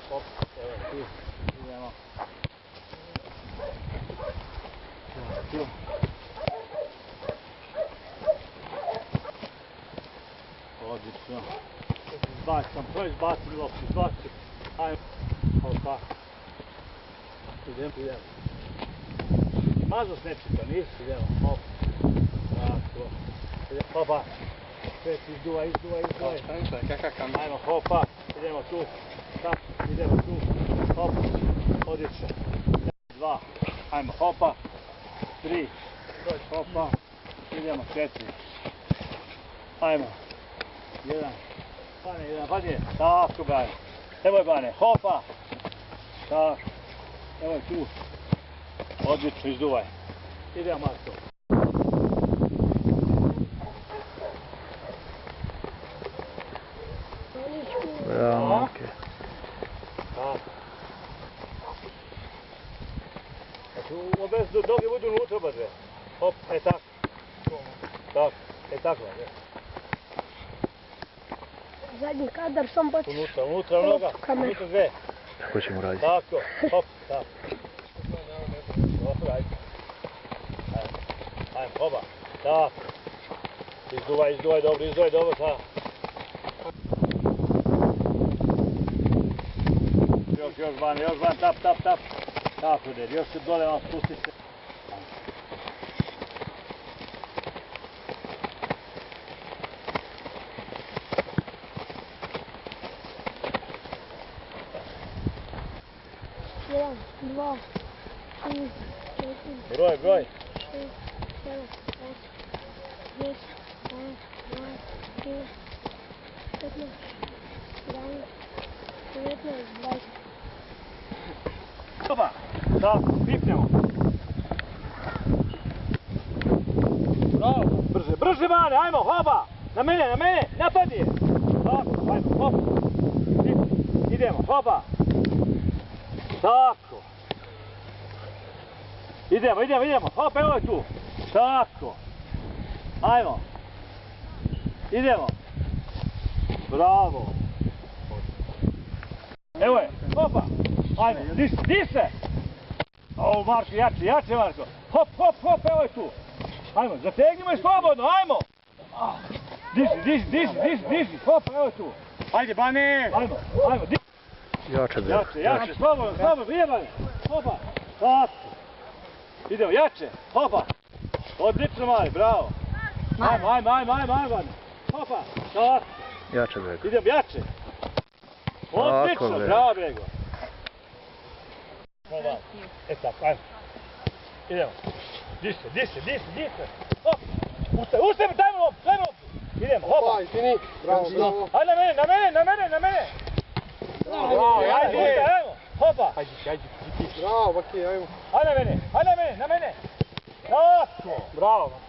Hop, evo tu, idemo. Tu. Odlično. Izbacam, to izbacim loptu, izbacim. Ajmo. Hopa. Idemo. Mazo s nečega, nisi, idemo. Hop. Tako. Idemo, hopa. Sve ti izduvaj. Ajmo, hopa. Idemo tu. Tap, idemo tu. Hop. Odlično. 2. Ajmo, hopa. 3. Hopa. Idemo, 4. Ajmo. 1. Bane. Tako, Bane. Evo Bane, hopa. Tako. Evo je tu. Odlično, izduvaj. Idemo, Marko. Bravo, okej. Tako. Obez noge budu unutra, ba dve. Hop, tako. Tako, tako, ba dve. Zadnji kadar sam baš... Unutra noga, unutra dve. Tako ćemo raditi. Tako, hop, tako. Dobro, ajde. Ajde, hoba. Tako. Izduvaj, dobro, tako. Još van, tap. Tako, ded, još se dole vam spusti se. Jedan, dva, tri, četiri, Broj. 6, 7, 8, 10, 11, 12, 13, 14, 15, 16, 17, 20. Hopa, tako, pipnemo. Bravo, brže Bane, ajmo, hopa. Na mene, napadi je. Tako, ajmo, hop. Idemo, hopa. Tako. Idemo, hop, evo je tu. Tako. Ajmo. Idemo. Bravo. Evo je, hopa. Ajmo, di se. O, Marko, jače Marko. Hop, evo je tu. Ajmo, zategnimo je slobodno, ajmo. Diži, hop, evo je tu. Ajde, Bane. Ajmo, diži. Jače, slobodno, nije Bane. Hopa, tako. Idemo, jače, hopa. Odlično, Mali, bravo. Ajmo, Bane. Hopa, tako. Jače, Bego. Idemo, jače. Odlično, bravo, Bego. Tako, ajmo. Idemo. Di se. Hop. Ustaj, dajmo loptu. Idemo, hopa. Bravo. Ajde na mene. Bravo, ajde. Hopa. Ajde. Bravo, Baki, ajmo. Ajde na mene. Tako. Bravo.